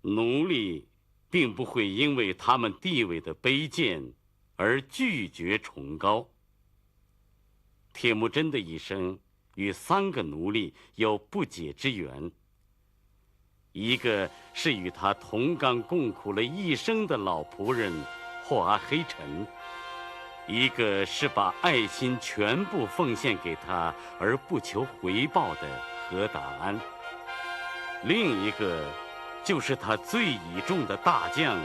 奴隶并不会因为他们地位的卑贱而拒绝崇高。铁木真的一生与3个奴隶有不解之缘，一个是与他同甘共苦了一生的老仆人霍阿黑臣，一个是把爱心全部奉献给他而不求回报的何达安，另一个就是他最倚重的大将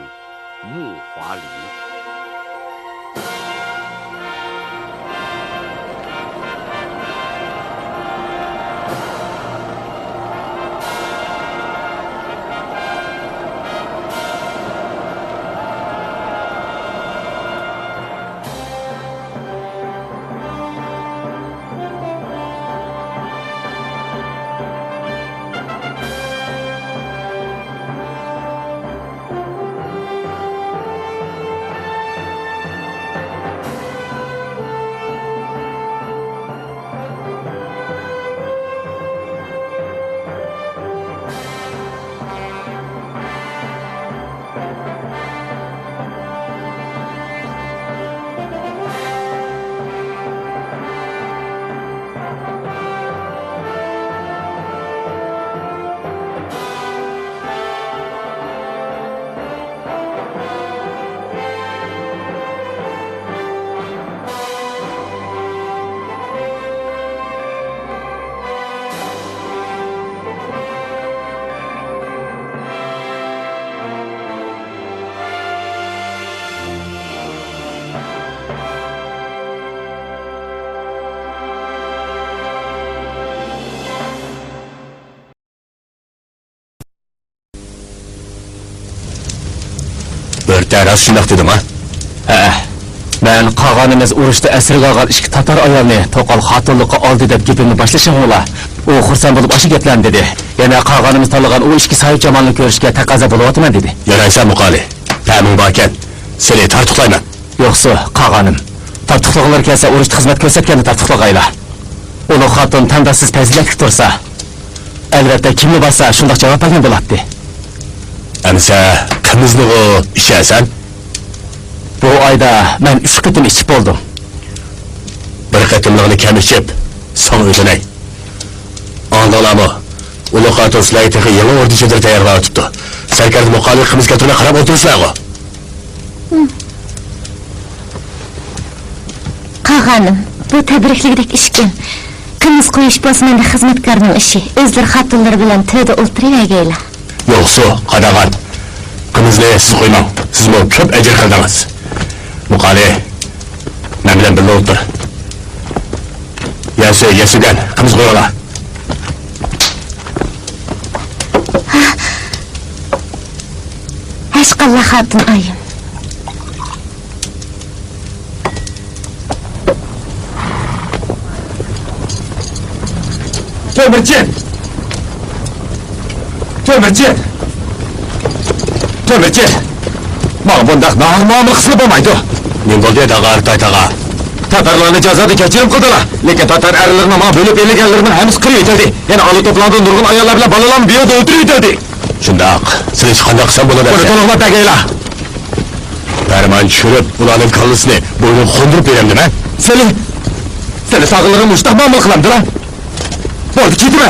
木华黎。Rəs şundaq dedim, ha? Mən qağanımız urushda əsir qalğan 2 tatar ayolni to'qol xotinlikqa oldi deb gapimni boshlashim ola. U xursand bo'lib o'sha gaplarni dedi. Yana qağanımız tanlagan u 2 sahib jamoalni ko'rishga taqozo bo'lyapman dedi. Yaraysan Muqali. Ta'min borkan, seni tartiqlayman. Yo'qsa, qağanım. Tartiqliqlar kelsa urushda xizmat ko'rsatganda tartiqlig'aylar. Ulug' xotin tandassiz fazilatli tursa, albatta kimni borsa shundoq javob bergan bo'ladi. Amsa, qimizni o ishasan? Bu ayda men 3 qatim ichib bo'ldim. Bir qatimliqni kam ichib, son o'tinay. Andalamo, ulug' xotin sizlarga texi yangi o'rdichadir tayyorlab o'tibdi. Sarkarda Muqali qimizga turib qarab o'tiribsizlar-ku. Qağanım, bu tabrikligidek ishkim. Qimiz qo'yish bosmanda xizmatkorning ishi. O'zlar xotinlar bilan to'yda o'tirayagaylar. Yo'qsa, qadag'an. Qimizni siz qo'ymang. Siz bu ko'p ajr qildingiz. Muqali, men bilan birga o'tir. Yasigan, qimiz qo'yinglar. Ashqallah xotin oyim. To'mirchi. Mana bundaq muomala qilib bo'lmaydi. Men bo'ldi tag'ar taytaga. Tatarlarni jazoda kechirim qildilar. Lekin tatar erlarni mana bo'lib elganlarning hammasi qirib yetildi. Yana olib to'plangan nurg'un ayollar bilan bolalarni bu yerda o'tirib yetildi. Shundoq, siz hech qanday qilsa bo'ladi. Buni to'liqlab bagaylar. Farmon tushirib, ularning kallasini bo'yni xondirib beramdimi? Seni sog'lig'im mushtaq muomala qilamdilar. Bo'ldi, ketma.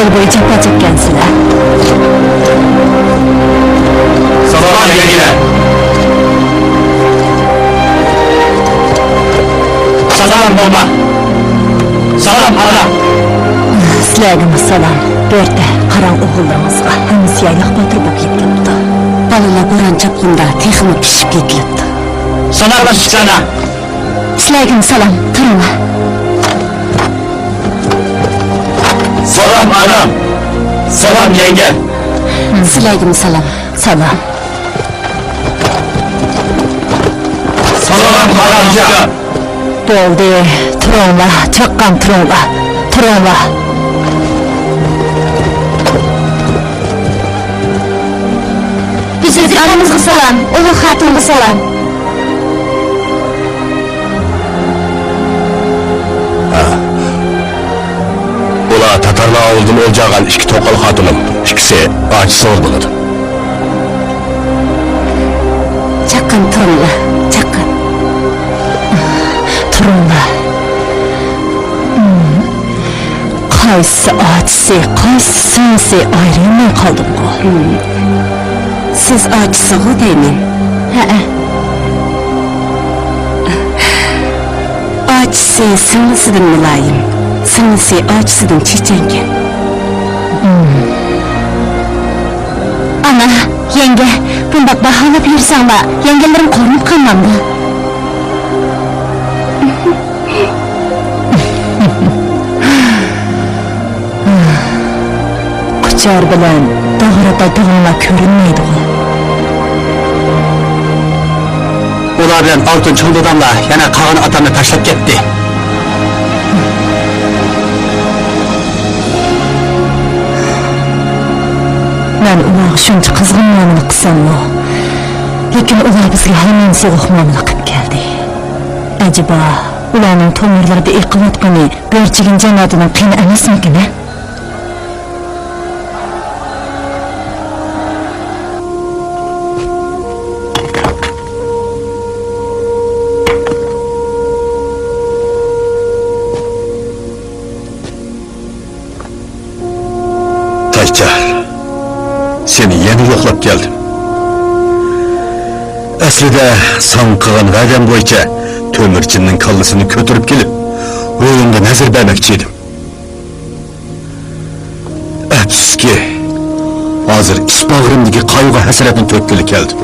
yo'l bo'yi jafo chekkansizlar. Salom yenge. Salom bomba. Salom ana. Sizlarga salom. Berdi qarang o'g'illaringizga. Hammasi yayliq botirib o'qiyapti. Balalar bo'ron chapqinda texnik pishib ketyapti. Sanarlar sana. Sizlarga salom. Turinglar. Salom anam. Salom yenge. Sizlarga salom. Salom. Salom haramca. Bo'ldi. Turinglar. Chaqqan turinglar. Turinglar. Bizning aramizga salom. Ulug' xotinga salom. Ular Tatarlar avuldan o'ljagan ikki to'qol xotinim, ikkisi ojiz bo'ladi. Chaqqan turinglar. Chaqqan. Turinglar. Qaysi ojizi, qaysi sinsi ayrilmay qoldim-ku. Siz ojiz-ku deyman. Ha. Ojizi singlisidan muloyim, singlisi ojizidan chechangan. Ana, yenge, bundoq baholab yursanglar, yengalarim qo'rnib qolmamdi. Quchar bilan dog'rada dog'lar ko'rinmaydi-ku. Ular bilan oltin cho'lda odamlar yana qag'in otamni tashlab ketdi. Men ularga shuncha qizg'in muomala qilsam-mu, lekin ular bizga hamon sovuq muomala qilib keldi. Ajaba, ularning tomirlarida iqiyotgani Berchigan janotining qiyni emasmikin? Seni yeni yo'qlab keldim. Aslida san qilgan va'dam bo'yicha To'mirchinning kallasini ko'tarib kelib, o'yinga nazar bermoqchi edim. Afsuski, hozir ish bag'rimdagi qayg'u hasratni to'kgili keldim.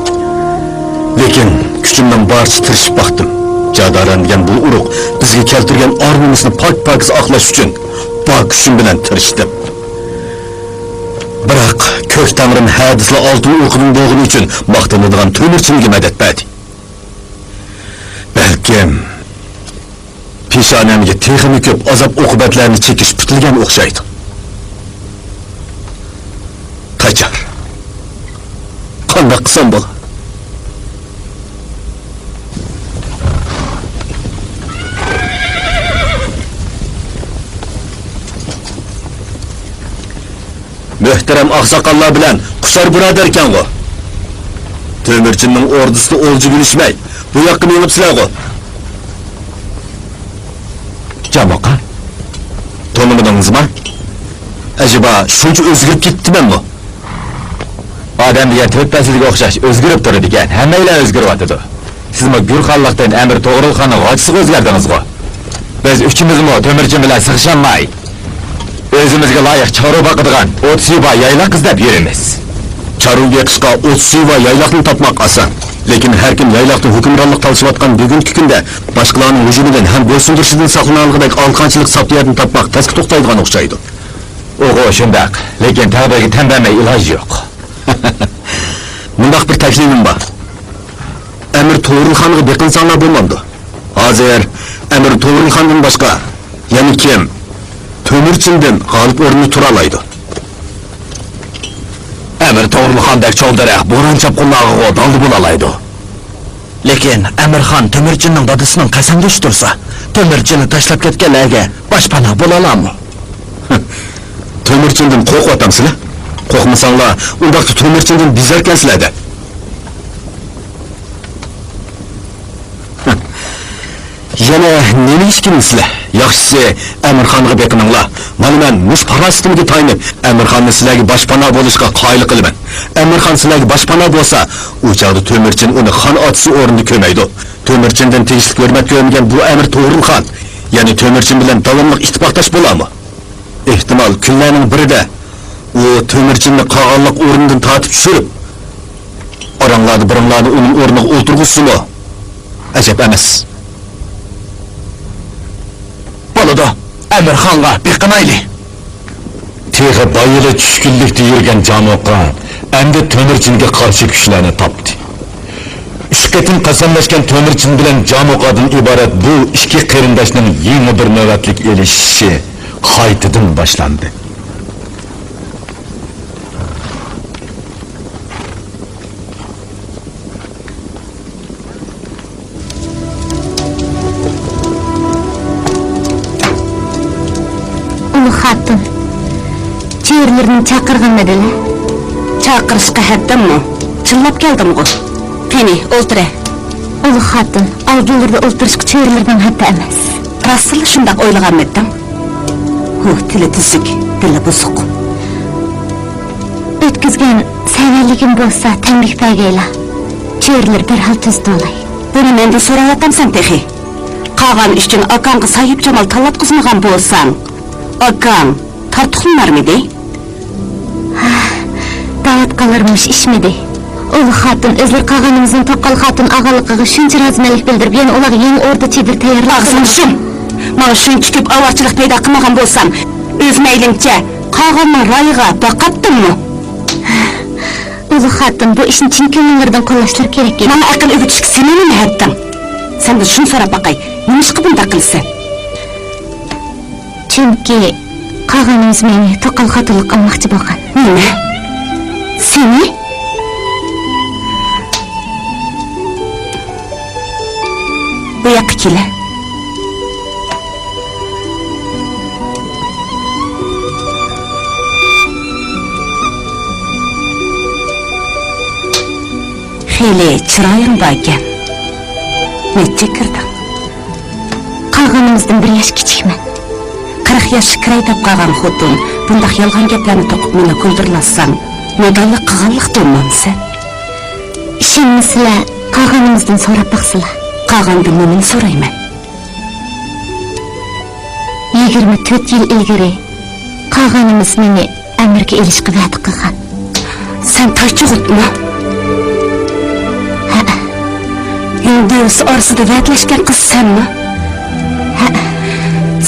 Lekin kuchimdan boricha tirishib baqdim. Jadorangan bu urug' bizga keltirgan orzumizni pok-pokiz oqlash uchun bor kuchim bilan tirishdim. Biroq ko'k tangrim hadisli oltin o'qining bo'g'ini uchun maqtanadigan To'mirchinga madad berdi. Balkim peshonamga texnik ko'p azob oqibatlarni chekish bitilgan o'xshaydi. Qachar. Qanday qilsam bo'ladi? Muhtaram oqsoqollar bilan Qushar birodar ekan-ku. To'mirchinning ordusida o'lji bilishmay, bu yoqqa menibsizlar-ku. Jamoqa. To'nimadingizmi? Ajaba shuncha o'zgarib ketdimi-mi? Odamga to'ppasilga o'xshash o'zgarib turadi ekan. Hammalar o'zgaryapti. Sizmi Gurxonlikdan Amir To'g'rilxonning g'ojisiga o'zgardingiz-ku. Biz uchimizmi To'mirchin bilan sig'ishanmay, o'zimizga loyiq chorva boqadigan o't suva yayloq izlab yuramiz. Chorva yiqishga o't suva yayloqni topmoq oson. Lekin har kim yayloqda hukmronlik qilishayotgan bugungi kunda boshqalarning hujumidan ham bo'ysundirishidan saqlanadigan olqonchilik saptiyatni topmoq tasga to'xtaydigan o'xshaydi. O'g'o shundaq, lekin tavbaga tanbamay iloj yo'q. Bundaq bir taklifim bor. Amir To'g'rilxonga beqinsanglar bo'lmamdi. Hozir Amir To'g'rilxondan boshqa yana kim To'mirchindan g'olib o'rnini tura oladi. Amir To'g'rilxondek cho'ldiraq bo'ron chapqinlarga daldi bo'la oladi. Lekin Amirxon To'mirchinning dadasining qasamga tursa, To'mirchinni tashlab ketganlarga boshpana bo'la olammi? To'mirchindan qo'rqyapsizlar? Qo'rqmasanglar, undaqda To'mirchindan bezarkansizlar-da. Yana nima ish kimsizlar? Yaxshisi Amirxonga beqininglar. Mana men mush parastimga tayinib, Amirxonni sizlarga boshpana bo'lishga qoyil qilaman. Amirxon sizlarga boshpana bo'lsa, u chog'da To'mirchin uni xon otisi o'rnida ko'maydi. To'mirchindan tegishli hurmat ko'rmagan bu Amir To'g'rilxon, ya'ni To'mirchin bilan davomli ittifoqdosh bo'ladimi? Ehtimol kunlarning birida u To'mirchinni qog'onliq o'rnidan tortib tushirib, oranglarni uning o'rniga o'tirg'izsimi? Ajab emas. Bo'ladi. Amirxonga beqinayli. Teğe bayılı tushkunlikda yurgan jamoatga endi To'mirchinga qarshi kuchlarni topdi. Uch qatim qasamlashgan To'mirchin bilan jamoatdan iborat bu ikki qarindoshning yangi bir navbatlik elishishi qaytadan boshlandi. Hatun, çığırlarını çakırgan ediler. Çakırışqa haddimmi? Çınlap keldim-ku. Qani, o'ltira. Ulu hatun, algılarda o'ltirishga çığırlardan hatta emas. Rasıl shundaq o'ylaganmidim. Tili tuzuk, dili buzuq. O'tkazgan savalligim bo'lsa, tanbih bergaylar. Çığırlar derhal tuzdi olay. Buni menda so'rayapsan texi. Qolgan uchun akangga sayib jamal tanlatqizmagan bo'lsang, akang tartixlanarmidi? Davat qalırmış işmidi. Ulu hatun özler qağanımızın Toqqal hatun ağalıqıga şuncha razmalik bildirib, yana ular yeni orda çedir tayyorlab. Ağzın şun. Mana shuncha ko'p avarchilik paydo qilmagan bo'lsam, o'z maylingcha qog'onning rayiga boqatdimmi? Ulu hatun bu ishni chin ko'ngillardan qo'llashlar kerak edi. Mana aql o'rgatishga sen nima hadding? Senda shuni so'rab boqay. Nima ish qilib bunday qilsan? Chunki qog'onimiz meni Toqqal xotinlik qilmoqchi bo'lgan. Nima? Seni? Bu yoqqa kel. Xeyli chiroying bor ekan. Necha kirding? Qog'onimizdan 1 yosh kichikman. 40 yoshga kiray deb qolgan xotin bunday yolg'on gaplarni to'qib meni kuldirlasang, nodonlik qilganlik bo'lmamsan. Ishonmasizlar, qog'onimizdan so'rab baqsizlar. Qolgandan nimani so'rayman? 24 yil ilgari qog'onimiz meni Amirga elishga va'da qilgan. Sen toychug'utmi? Yunus orasida va'dalashgan qiz senmi?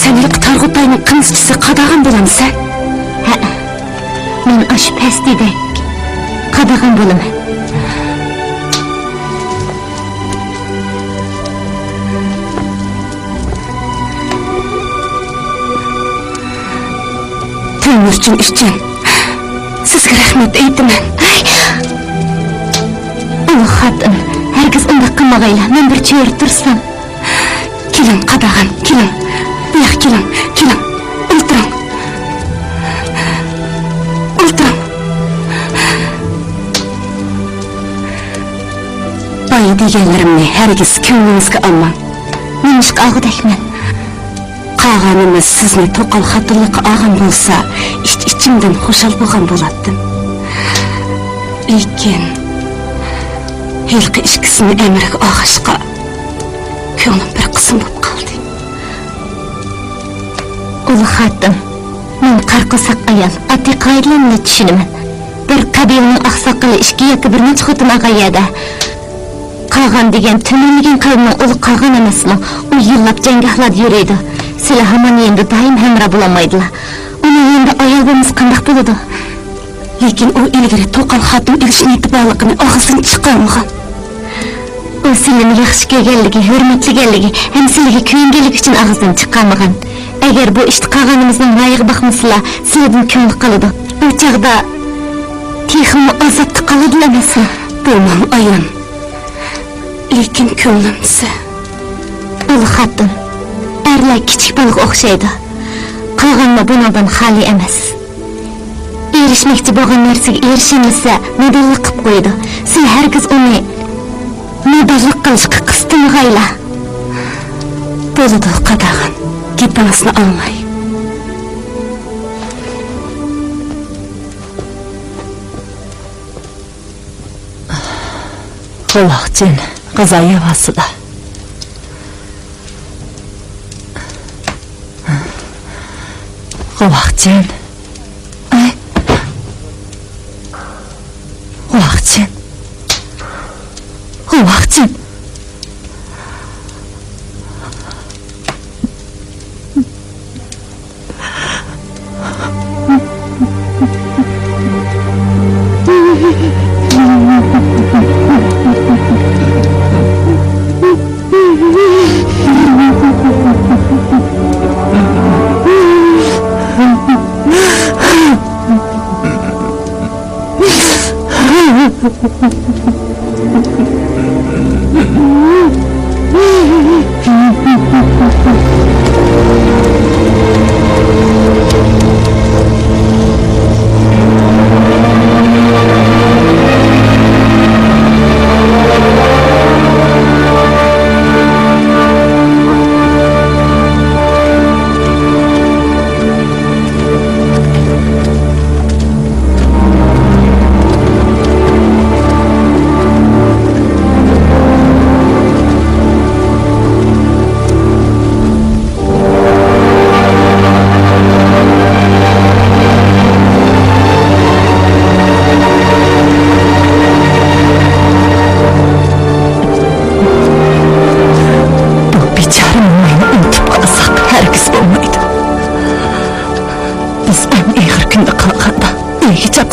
Sen ilk Targ'utayning qimizchisi qadag'an bo'lamsan? Men osh pastidek qadag'an bo'laman. To'mirchin uchun sizga rahmat aytaman. Ulu hatun, herkes undaq qilmag'aylar. Men bir cho'rib tursam. Keling qadag'an, keling. Bu yoqqa keling, keling. O'tiring. O'tiring. Boy deganlarimni herkes ko'nglingizga olmang. Men ishqa og'udakman. Qog'onimiz sizni Toqqal xotinlikqa olgan bo'lsa, ichimdan xushal bo'lgan bo'lardim. Lekin hilqi ishkisini Amirga og'ishqa ko'nglim bir qism bo'lib qoldi. Ulu hatun, men qarqo'saq ayol, ati qoidalarni tushunaman. Bir qabilaning oqsoqoli ishga yoki bir necha xotin og'ayada. Qog'on degan to'milgan qavmning ulu qog'on emasmi? U yillab jangohlarda yuradi. Sizlar hamon endi doim hamra bo'lolmaydilar. Uni endi ayol bo'lmas qanday bo'ladi? Lekin u ilgari Toqqal xotin ilishni e'tiborligini og'zidan chiqarmagan. U sizlarni yaxshi ko'rganligi, hurmatlaganligi, ham sizlarga kuyinganligi uchun og'zidan chiqarmagan. Agar bu ishni qog'onimizning rayiga boqmaslar, sizlardan ko'ngil qoladi. U chaqda texmi ozodda qoladilar emasmi? Bilmam ayon. Lekin ko'nglimsa Ulu hatun, erlar kichik baliqqa o'xshaydi. Qog'onma bundan xoli emas. Erishmoqchi bo'lgan narsaga erishilmasa, nodonlik qilib qo'ydi. Siz hargiz uni nodonlik qilishga qisting'aylar. Bo'ladi, qadag'in. Gapingizni anglay. Quvaqchin qazoyi vosida. Quvaqchin. Ay. Quvaqchin. Quvaqchin.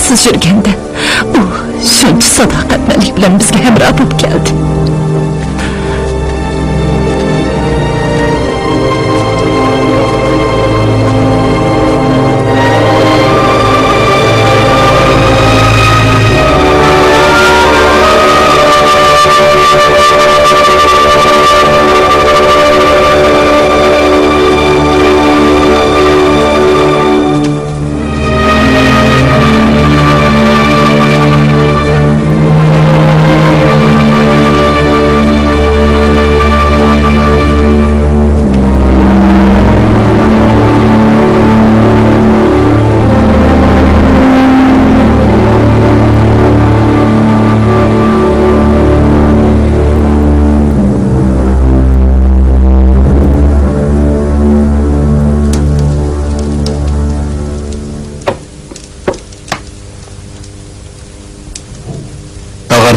Siz yurganda u shuncha sadoqatmalik bilan bizga hamroh bo'lib keldi.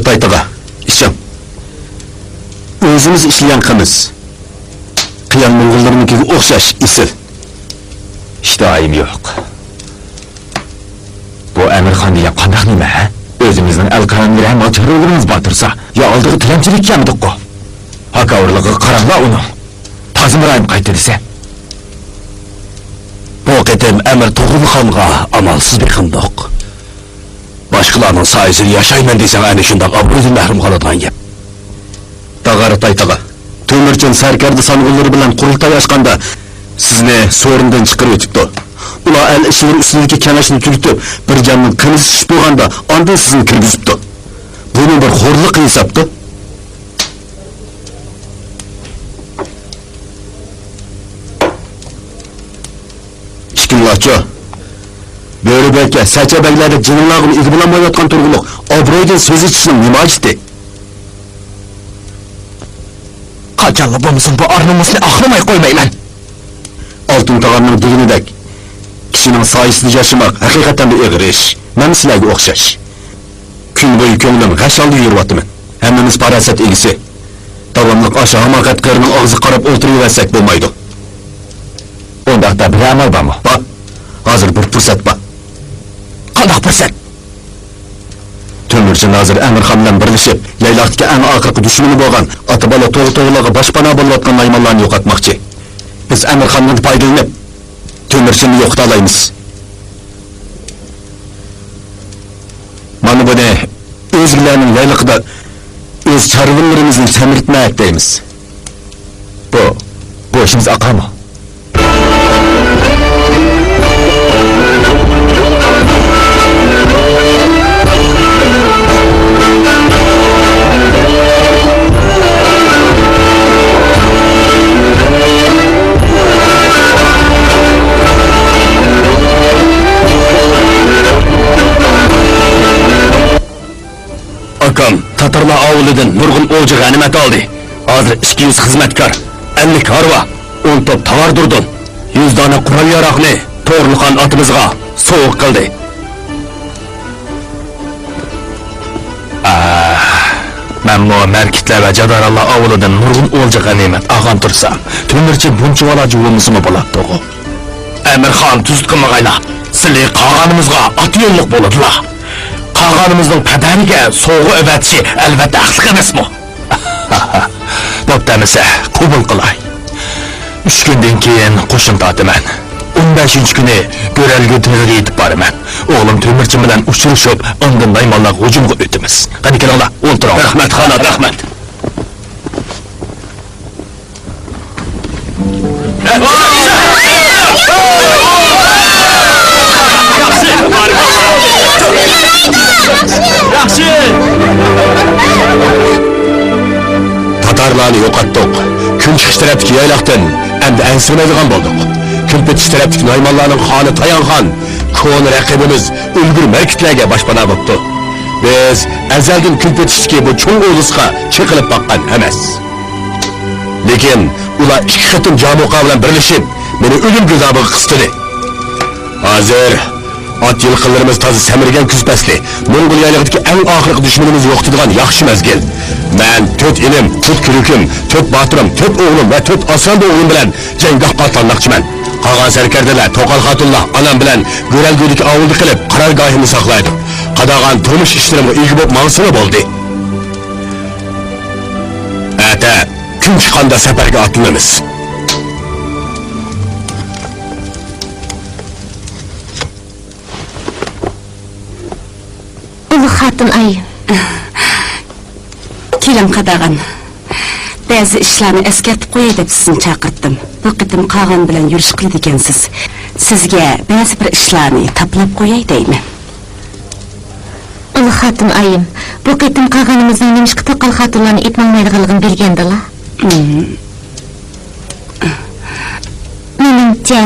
Taytaga, işim. Özümüz işleyen kımız. Kıyan Moğollarınkiga o'xshash isil. İştahim yok. Bu Emirxon degan qandaq nima, ha? O'zimizning al-Qaramga ham terrorimiz batırsa, ya aldığı tilamchilik kamdiq-ku. Hakavrligi qaranglar uni. Tazimrayim qayta desa. Bu qitim Emir To'g'rilxonga amalsiz beqindoq. Başkalarının sayesinde yaşayman desem aynı şundan abro'dan mahrum qoladigan gap. Tag'ari Taytaga, Temirchin sarkarda sanğulları bilan qurultay ochganda sizni so'rindan chiqarib o'tibdi. Ular el ishlar ustidagi kengashni turitib, bir jonning qimiz ish bo'lganda ondan sizni kirgizibdi. Buni bir xo'rlik hisobdi. İşkillatçı. Börübek'e, Saçabekler'de cınırlağını izbulanmayotgan turguluq, obro'ydan söz içishning nima ajdi? Qachonla bo'lmasin bu arnamusni axlamay qo'ymayman. Oltin tog'amning deginidek, kishining soyasida yashamoq haqiqatan bir og'ir ish. Men sizlarga o'xshash. Kun bo'yi ko'nglim g'ashalda yuryapman. Hammamiz parasat egisi. Davomliq o'sha hamoqat qarining og'zi qarab o'tiraversak bo'lmaydi. Undaqda bir amal bormi? Bor. Hozir bir fursat bor. Qanday fursat? Temirchin hozir Emirxon bilan birlashib, yayloqdagi eng oxirgi dushmani bo'lgan Otabalo to'g'ri-to'g'rilarga boshpana bo'layotgan maymonlarni yo'qotmoqchi. Biz Emirxondan foydalanib, Temirchinni yo'qota olamiz. Mana buni o'zgilarning yayliqida o'z chorvalarimizni samirtmak deymiz. Bu ishimiz aqami? avlidan nurg'un o'lja g'animat oldi. Hozir 200 xizmatkor, 50 harva, 10 top tovar durdun. 100 dona qurol yaroqni to'g'rilqan otimizga sovuq qildi. Men bu merkitler ve Cadarallah avlidan nurg'un o'lja g'animat olgan tursam, to'mirchi buncha bola juvimizmi bo'ladi to'g'ri? Emirxon tuzitqinmag'aylar. Sizlar qog'onimizga ot yo'lliq bo'ladilar. Qog'onimizning padaniga so'g'i o'batishi albatta haqliq emasmi? Bo'ptamisa, qabul qilay. 3 kundan keyin qo'shin tortaman. 15 kuni Go'ralga tiriga yetib boraman. O'g'lim Temirchi bilan uchrashib, undan Naymonlar hujumga o'tamiz. Qani kelinglar, o'ltiramiz. Rahmat, xonat, rahmat. Yaxshi! Tatarlarni yo'qotdik. Kun chiqish tarafdagi yaylaqdan endi ansirmaydigan bo'ldik. Kun petish tarafdagi Naymonlarning xoni Tayanxon, ko'n raqibimiz ulgur markitlarga boshpana bo'ldi. Biz azaldan kun petishdagi bu cho'ng o'g'izga chiqilib boqqan emas. Lekin ular ikki qatim jamoa bilan birlashib, meni o'lim go'zabiga qistidi. Hozir at yilqinlarimiz toza samirgan kuz fasli, Mong'oliyalikdagi eng oxirgi dushmanimiz yo'qotadigan yaxshi mezgil. Men 4 ilim, 4 kurukim, 4 botirim, 4 o'g'lim va 4 osonda o'g'lim bilan janggohga otlanmoqchiman. Qolgan sarkardalar To'qol Xotunlar onam bilan Go'ralgo'dagi ovulda qilib qarorgohimni saqlaydi. Qadag'an turmush ishlarimga ega bo'lib mansini bo'ldi. Ata, kun chiqqanda safarga otlanamiz. Xatun ayım. Kelim qadag'an. Ba'zi ishlarni eskartib qo'yay deb sizni chaqirdim. Bu qitim qog'on bilan yurish qiladi ekansiz. Sizga ba'zi bir ishlarni taplab qo'yay deyman. Ulu xatun ayım. Bu qitim qog'onimizning nimishqa To'qol xotunlarni etmaydiganligini bilgandilar. Menimcha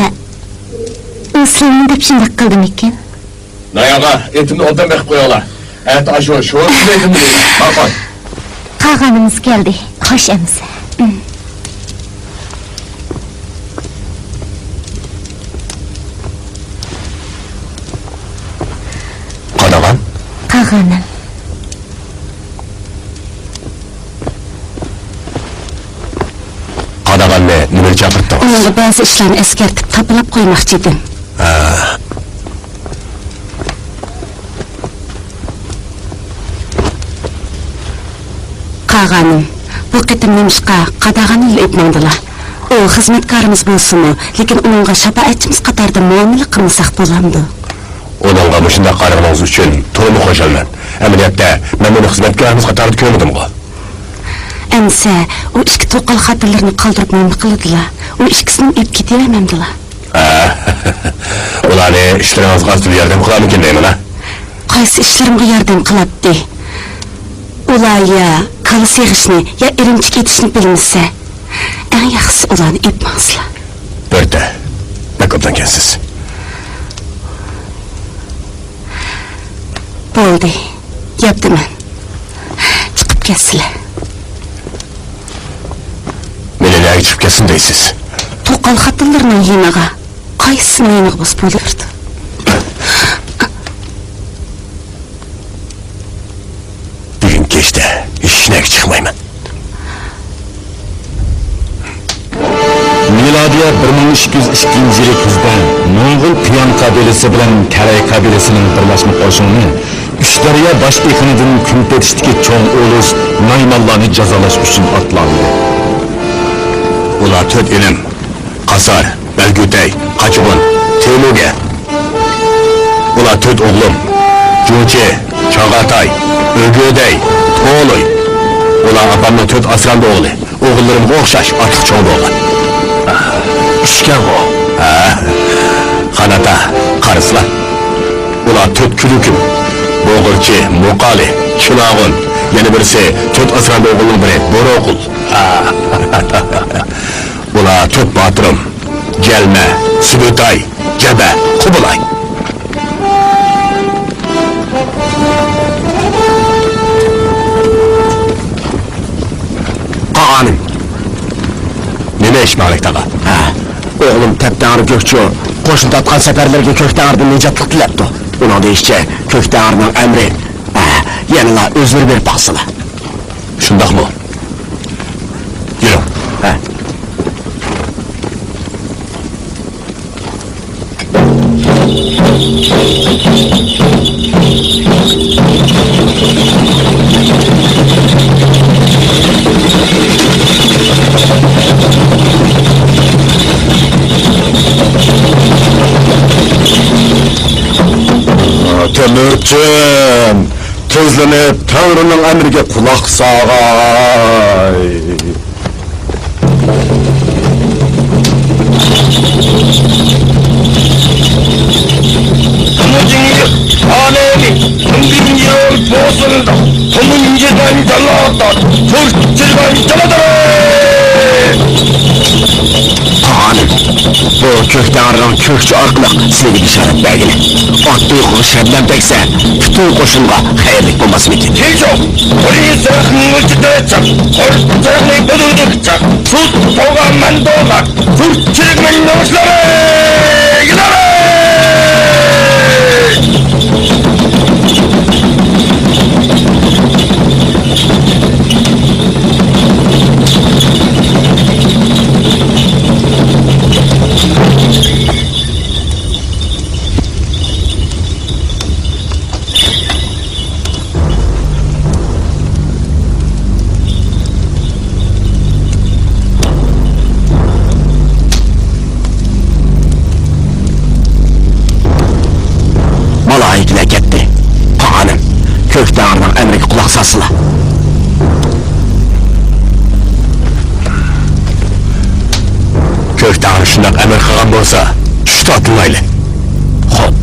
Usronni deb shunday qildim ekan. Nayaga etimni odam bekib qo'yinglar. Evet aşağı şu dedim mi? Bakın. Qog'onimiz keldi. Xo'sh emsa. Qadag'an? Qog'onim. Qadag'anni nima chaqirtdingiz? Unga ba'zi ishlarni eskartib taplab qo'ymoqchi edim. Qog'onim, bu qitim nimishqa qadag'anni etmangdilar. O xizmatkorimiz bo'lsin-u, lekin uningga shafaatchimiz qatorida muomala qilmasak bo'lamdi. Onunga mushunda qarag'ingiz uchun to'liq qo'shaman. Amaliyotda men uni xizmatkorimiz qatorida ko'rmadim-ku. Emsa, o ikki To'qol xotinlarni qoldirib nima qildilar? O ikkisini ep ketavermamdilar. Ularni ishlaringizga qasdib yordam qilarmikin deyman-a? Qaysi ishlarimga yordam qiladi? Ular ya kala seg'ishni, ya irimchik etishni bilmasa, eng yaxshisi ularni epmangsizlar. Birda, ne ko'pdan kelsiz? Bo'ldi, yopdiman. Chiqib ketsizlar. Meni nega chiqib ketsin deysiz? To'qol xotinlarning yeniga, qaysini yeniga bosib bo'lardi? Kechda ishga chiqmayman. Milodiya 1202 yili kuzda Mo'ng'ul Qiyon qabilasi bilan Karay qabilasining birlashma qo'shini Uchdaryo bosh ekinidan kun petishdagi cho'ng o'lus Naymonlarni jazolash uchun otlandi. Ular 4 ilim, Qasar, Belgutay, Qochibon, Temuga. Ular 4 o'g'lim, Jo'chi, Chog'atay, O'g'day, To'loy. Ular apamning 4 asrandi o'g'li. O'g'illarimga o'xshash ortiq cho'ng bo'lgan. Ishkan o. Qanata, qaraslar. Ular 4 kurukim. Bo'g'irchi, Muqali, Chinog'un. Yana birisi 4 asrandi o'g'lining biri, Bo'roqul. Ular 4 botirim. Jalma, Subutay, Jaba, Qubulay. Erişmalik tağa. Ha, oğlum Tepdağır Gökçü, qo'shin tatqan safarlarga Kökdağır'dan nejatlik tilabdi. Uning deyishicha, Kökdağır'ning amri, yanıla o'zlari berib baqsılar. Şundaq mı? Yürü. Ha. Temurcin, tezlenip Tanrı'nın emrine kulak sağay. Alemi, Tungin 보수다. 통문제단 잘라왔다. 불질간 잘라다. Hanım, bu Kökdağır'ın Kökçü arqılıq sizə işarət belgili. At duyğu şəbnəm təksə, bütün qoşunğa xeyirlik bulması mümkün. 계속 우리 사랑을 지도했자. 사랑을 모두득자. 수도가 만도가. 불질간 놈들아. 이들아. Malayiklə getdi. Hanım, Kökdağır'ın əmriki qulaq sasıla. Kökdağır şundaq emir kılan bolsa, şutu atılmaylı. Hop.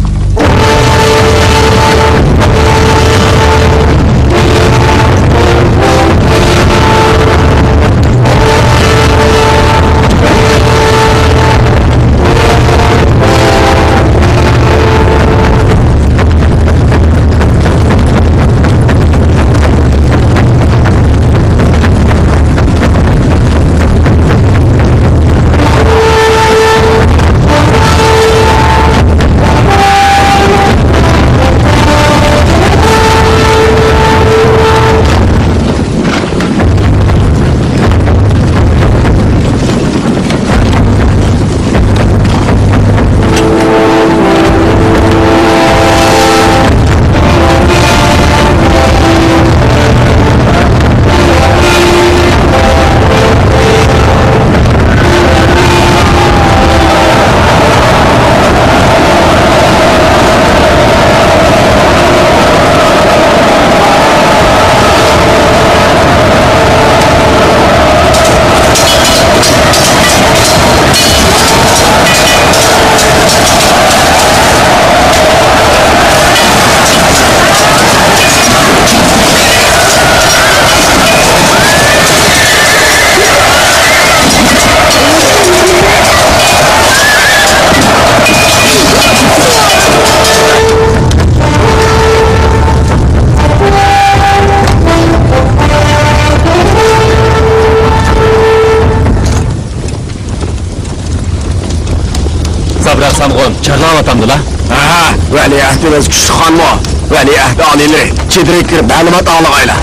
Samğun, çarlağı atamdı la. Ha, veliahdimiz küçük hanımı, veliahdi alileri, çidirik kirib məlumat ağlığayla.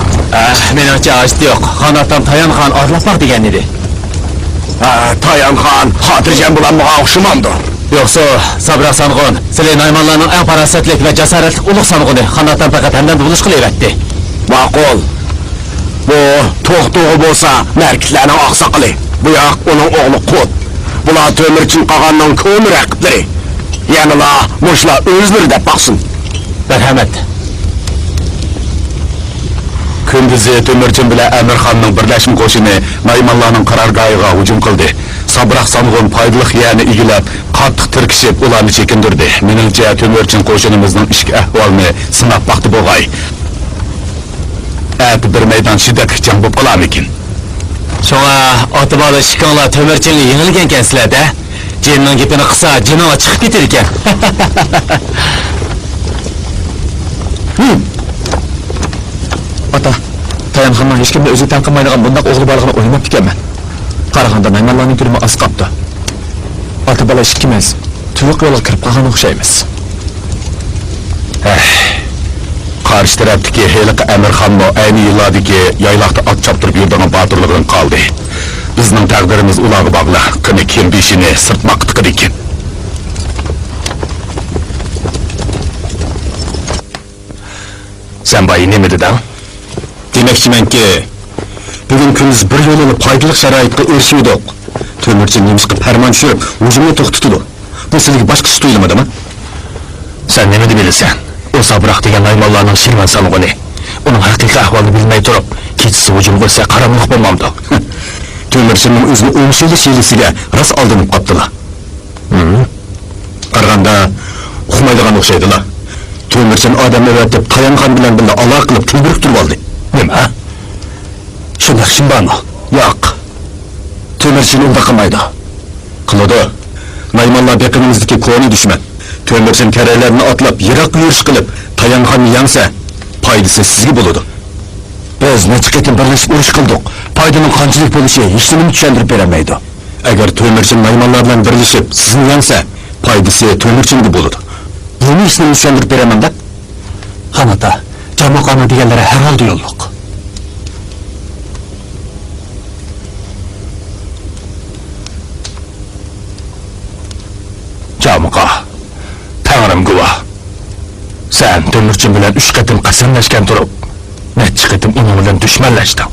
Menimce ağaçtı yok. Han atam Tayan Han arlatmak degen idi. Tayan Han, hatırcam bulan muğa oxşumandı. Yoksa Sabra Samğun, Sile Naymanlarının en parasetlik ve cesaretlik uluk Samğun'u Han atam fakat hemden buluş kılıvetti. Maqul, bu toxtuğu bolsa mərkitlərin ağsaqılı, bu yaq onun oğlu Qut. Bula Tömürçin qağanın kömür rəqibləri. Yanıla, muşla özləri də baxsın. Merhamet. Kündüzü Tömürçin bile Emirxan'ın birleşim koşunu Naymanlarının karargahıga hücum kıldı. Sabrak Samğun paydılık yeğeni ilgilep, qattiq tirkişip ularını çekindirdi. Menimce Tömürçin koşunumuzun işki ahvalını sınap baktı boğay. Äti bir meydan şiddet can bop kılam ekin. Şoňa atybaly şikanla Tömürçinli yeňilgen kensizler de. Jenniň gepini kısa, jinoğa çıkıp bitirken. Ata, Tayan Han'dan hiç kimde özü tanqımaydigan bundaq oğlu balığını oynamap dikenmen. qaraganda Naymanlarning turmi az qapti. Ota bola ikkimiz tuyoq yo'lga kirib qolgan o'xshaymiz. Qarshi tarafdagi heliqi Amirxonmo ayni yillardagi yayloqda ot choptirib yuradigan botirlig'idan qoldi. Bizning taqdirimiz ularga bog'liq. Qani kim beshini sirtmoq tiqidi ekan. Sen bayı nima dedin? Demoqchimanki, bugun kunduz bir yo'lini foydali sharoitga erishdik. To'mirchi Nemishga farmon tushirib, hujumni to'xtatdi. Bu sizga boshqacha tuyulmadimi? Sen nima bilasan? O Sabrak degan Naymanlarning Shirvan salg'ini. Uning haqiqiy ahvolini bilmay turib, kechasi hujum bo'lsa qaramliq bo'lmamdi. To'mirchining o'zini o'ngshili shelisiga ras oldinib qopdilar. Qaraganda uxmaydigan o'xshaydilar. To'mirchin odamni o'tib tayangan bilan birga aloqa qilib kuldirib turib oldi. Nima? Shunday ishim bormi? Yo'q. To'mirchin unda qilmaydi. Qiladi. Naymanlar beqinimizdagi ko'ni dushman. To'mirchin karaylarni otlab, yiroq yurish qilib, tayanganni yangsa, foydasi sizga bo'ladi. Biz necha qatim birlashib urush qildik. Foydaning qanchalik bo'lishi hech nimani tushuntirib bermaydi. Agar To'mirchin Naymanlar bilan birlashib, sizni yangsa, foydasi To'mirchinga bo'ladi. Buni hech nimani tushuntirib beraman da. Xonata, jamoqani deganlari har holda yo'lliq. Jamoqa. Tangrim guvoh. Sen To'mirchin bilan 3 qatim qasamlashgan turib, necha qatim uning bilan dushmanlashding.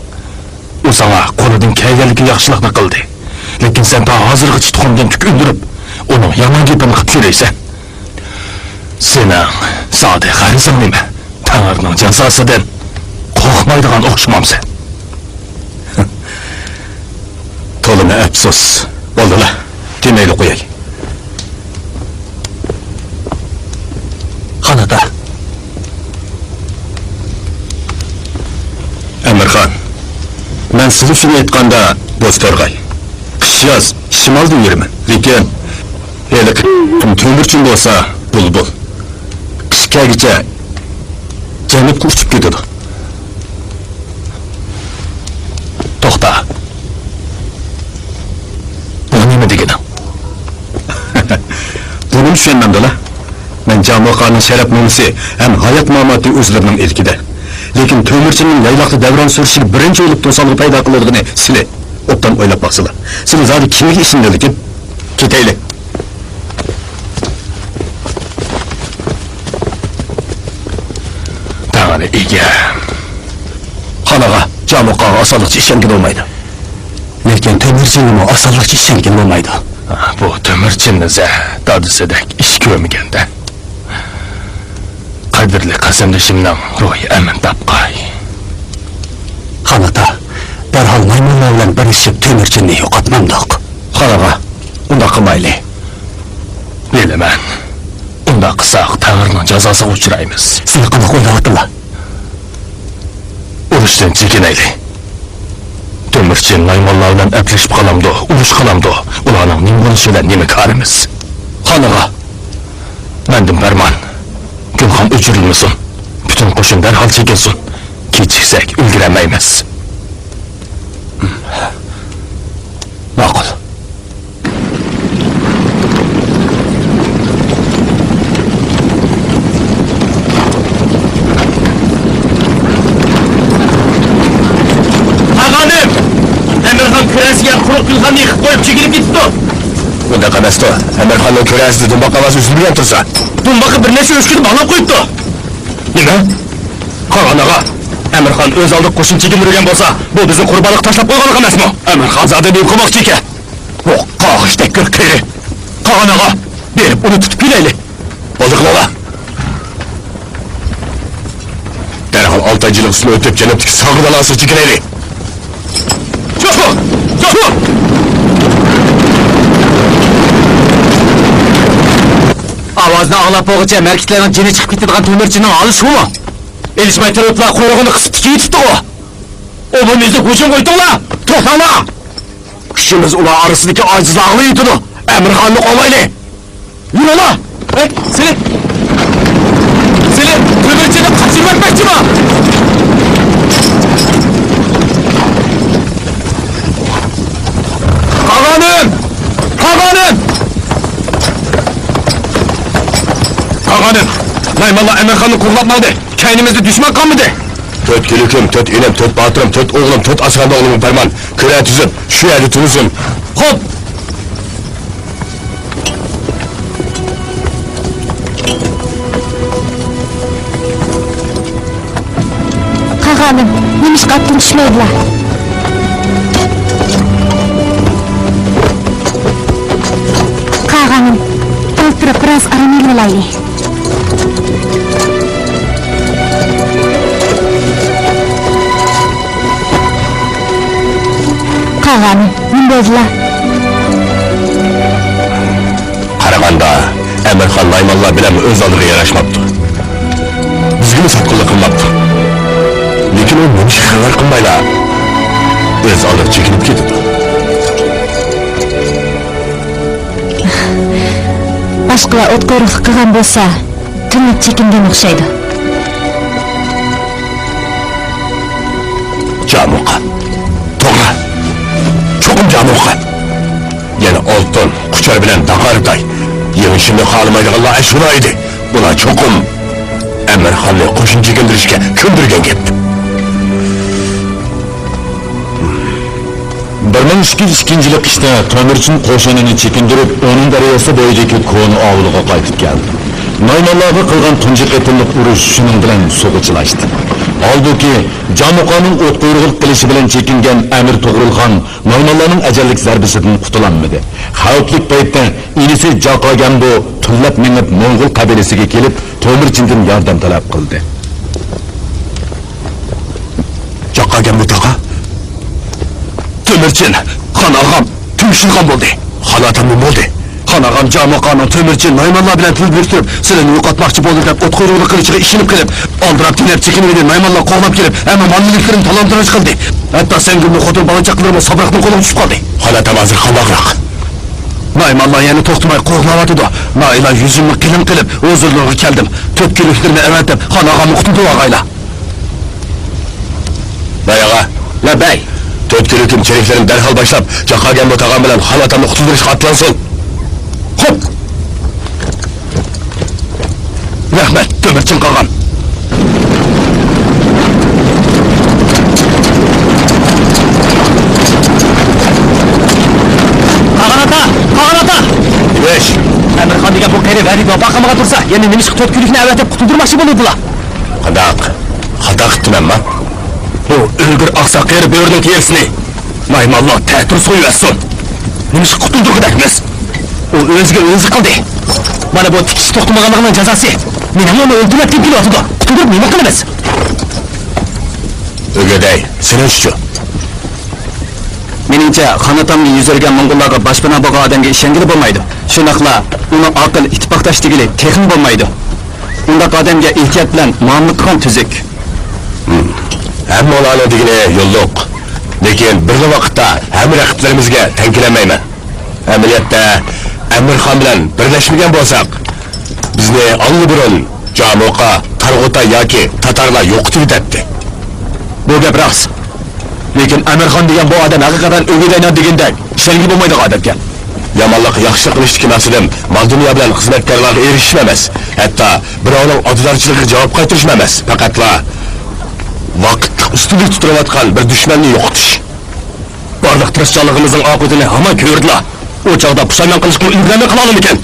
U sana qo'lidan kelganligi yaxshilikni qildi. Lekin sen ta hozirgacha tuxumdan tuk undirib, uning yomon gapini qilib yuraysan. Sening sodiq g'arizing nima? Tangrining jazosidan qo'rqmaydigan o'xshamamsan. To'lini afsus. Bo'ldilar. Demayli qo'yay. Xonada. Amirxon, men siz uchun aytganda Bo'storg'ay. Qish yoz, shimolda yuraman. Lekin To'mirchin bo'lsa, bulbul. Qishgacha janubga uchib ketadi. To'xta. Bu nima deganing? Buni tushunmamda-la. Men jamoqaning sharaf nomisi ham hayot mamoti o'zlarining ilkida. Lekin To'mirchinning yayloqda davron surishiga birinchi o'lib to'solg'i paydo qiladigan sizlar o'tdan o'ylab baqsizlar. Sizlar zodi kimga ishinglar lekin ketaylik. Tangri ega. Xonaga jamoqaga osonlikcha ishongan bo'lmaydi. Lekin To'mirchinning osonlikcha ishongan bo'lmaydi. Bu To'mirchinni dodisidek ish ko'rmaganda. Qadrli qasamdoshimning ruhi amin tapqay. Xonata, darhol Naymanlar bilan birlashib To'mirchinni yo'qotmamdiq. Xonaga unda qilmayli. Bilaman. Unda qilsak Tangrining jazosiga uchraymiz. Siz qanaqa o'ylayapsizlar? Urushdan chekinaylik. To'mirchin Naymanlar bilan aplashib qolamdi, urush qolamdi. Ularning nima bo'lishidan nima qarimiz? Xonaga Mendim farmon. Gulxon o'chirilmasin. Butun qo'shin darhol chekilsin. Kechiksak ulguramaymiz. Ma'qul. Tag'onim! Amirxon kurasiga quruq gulxonni yıkib qo'yib chekilib ketdi. Bunda qamasdi. Amirxonning ko'rasida dumba qavasi uzilgan tursa. Dumbaga bir necha o'shkini bog'lab qo'yibdi. Nima? Qog'onaga Amirxon o'z oldi qo'shin chekilib bo'lsa, bu bizning qurbonlik tashlab qo'yganlik emasmi? Amirxon zada deb qilmoqchi ekan. Bu qog'ishdek ko'rkiri. Qog'onaga berib uni tutib kelaylik. Bo'ldi qilala. Darhol 6 yil usul o'tib janubdagi sog'dan asir chekilaylik. Cho'q! Cho'q! Ovozni anglab bo'lguncha markitlarning jini chiqib ketadigan To'mirchinning holi shumi? Elishmay turiblar, quyrug'ini qisib tikib o. O bu bizni hujum qo'ydinglar. To'xtanglar. Kuchimiz ular orasidagi ojizlarni yutadi. Amirxonni qo'ymaylik. Yuringlar. Seni To'mirchini qochirib o'tmoqchimi? Naymalla Emirhan'ı kurlatmadı. Kaynımızda düşman kalmadı. Töt gülüküm, töt inem, töt batırım, töt oğlum, töt asganda oğlumun ferman. Küre tüzüm, şu yerde turuzum. Hop! Qağanim, nemish qattin tushmaydilar? Qağanim, o'ltirib biroz aramil olaylik. Qağanim, nima bo'ldilar? Qaraganda Emirhan Naymanlar bilan o'z oldiga yarashmabdi. Bizga sotqinlik qilmabdi. Lekin u nima xabar qilmayla o'z oldiga chekinib ketdi. Boshqalar o't qo'riq qilgan bo'lsa, tinib chekingan o'xshaydi. Jamuqa. To'g'ri. Cho'qim jamuqa. Yana oltin, quchar bilan daqarday. Yig'ishini xohlamaydiganlar ashuna edi. Bular cho'qim Emirxonni qo'shin chekindirishga ko'ndirgan gap. 1202 qishda Tomirchin qo'shinini chekindirib, onun daryosi bo'yidagi ko'ni ovulga qaytib keldi. Naymanlarga qilgan tunji qatimliq urush shuning bilan so'g'ichlashdi. Holbuki Jamuqoning o't qo'yruq qilishi bilan chekingan Amir To'g'rilxon Naymanlarning ajallik zarbasidan qutulanmadi. Xavfli paytda inisi Jaqogambo tullab minib Mo'ng'ul qabilasiga kelib, Tomirchindan yordam talab qildi. Jaqogambo taqa Tomirchin, xon og'am tumshilgan bo'ldi. Xon otam nima bo'ldi? Xon og'am Jamuqoning Tomirchin Naymanlar bilan til biriktirib, sizlarni yo'qotmoqchi bo'ldi deb o't qo'yruqni qilishiga ishinib kelib, oldirab tinib chekinib Naymanlar qo'g'lab kelib, hamma molliklarini talon-taroj qildi. Hatto sengimni xotin bolanchaqlarni Sobiqning qo'liga tushib qoldi. Xon otam hozir qandoqroq? Naymanlar yana to'xtamay qo'g'layotdi. Naila yuzimni qilim qilib, o'zimga keldim. To'p keliklarni avatib, xon og'amni qutuldi og'aylar. Bayaga, labay. To'rt kelikim cheriklarini darhol boshlab, Jaqogambo tog'am bilan xon otamni qutuldirishga otlansin. Xo'p. Rahmat, Tomirchin qog'am. Qog'on ota! Nimash? Emirxon degan bu qayri va'di baqamaga tursa, yana nimish to'rt kunlikni avatib qutuldirmoqchi bo'ladilar. Qandaq? Xato qilibmanmi? Bu o'lgur oqsoqir bo'rning kersini. Naymanlar ta'tir so'yversin. Nimish qutuldirgudakmiz. U o'ziga o'zi qildi. Mana bu tikish to'xtamaganligining jazosi. Meni ham o'ldirib deb kelyotdi. Qutuldirib nima qilamiz? O'g'day, sinishchi. Meningcha, xonatamni yuzirgan Mo'ng'ullarga boshpana bo'lgan odamga ishongili bo'lmaydi. Shunaqla uni aql ittifoqdashligili texn bo'lmaydi. Undaq odamga ehtiyot bilan muomala qilgan tuzuk. Hamma oladigan yo'lliq. Lekin bir vaqtda ham raqiblarimizga tankilanmayman. Amaliyotda Emirxon bilan birlashmagan bo'lsak, bizni allburun Jamuqa, Targ'uta yoki tatarlar yo'qitib ketdi. Bu gap rost. Lekin Emirxon degan bu odam haqiqatan o'g'idayman deganda ishongi bo'lmaydigan odam ekan. Yomonlik yaxshi qilishga maqsadim mol dunyo bilan xizmatkorlarga erishish emas. Hatto birovning odamlarchiligiga javob qaytirish emas. Faqatla vaqt ustida tuturayotgan bir dushmanni yo'qotish. Barliq tirishchiligimizning oqibatini hamma ko'rdilar. O chog'da pushaymon qilishga ulgurmay qololmi ekan?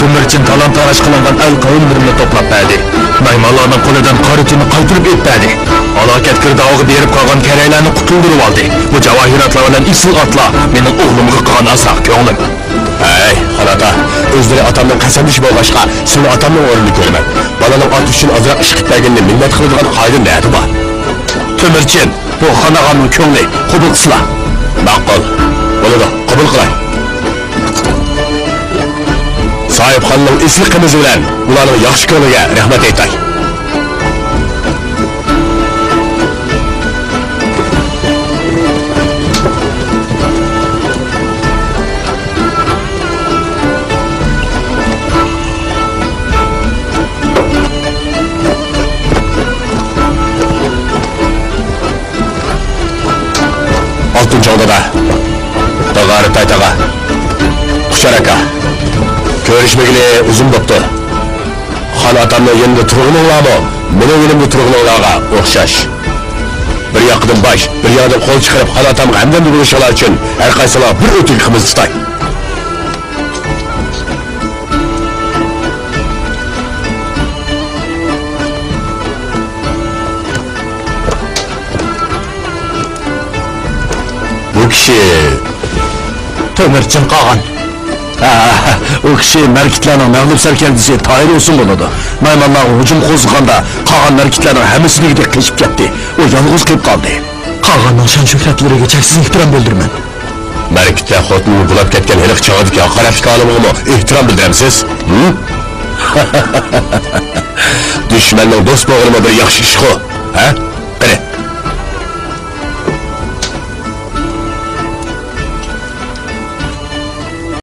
Tomirchin talon-taroj qilingan al qavmlarini to'plab berdi. Naymanlarning qo'lidan qoritini qaytirib etdi. Halokat girdog'iga berib qolgan karaylarni qutuldirib oldi. Bu javohiratlar bilan isil otlar mening o'g'limga qolgan asaq ko'nglim. Hey, xonata, o'zlari otamning qasamdish bo'lg'ashqa, seni otamning o'rnini ko'raman. Balaning ot uchun ozroq ish qilib berganini minnat qiladigan qoidim nima bor? Tomirchin, bu xonaqonning ko'ngli qabul qilsizlar. Ma'qul. Bo'ladi, qabul qilay. Sohibxonning esli qimizi bilan ularning yaxshi ko'ngliga rahmat aytay. Oltinchi odada Dağarı Taytağa, Kuşar aka, görüşmegili uzun boptu. Xon atamni endi turg'uninglarmi? Mening elimda turg'uninglarga o'xshash. Bir yoqdan bosh, bir yoqdan qo'l chiqarib xon atamga hamdamlik bo'lishinglar uchun har qaysilar bir o'tik qimiz tutay. Bu kishi Temirchin Qog'on. O kishi markitlarning mag'lub sarkardisi Toyir O'sin bo'ladi. Maymonlar hujum qo'zg'aganda qolgan markitlarning hammasi qechib ketdi. O yolg'iz qolib qoldi. Qog'onning shon-shuhratlariga cheksiz ehtirom bildiraman. Markitlar xotinini bulab ketgan hiliq chog'idagi haqoratga olimga ehtirom bildiramsiz? Dushmanning do'st bo'g'ilma bir yaxshi ish qo. Ha? Qani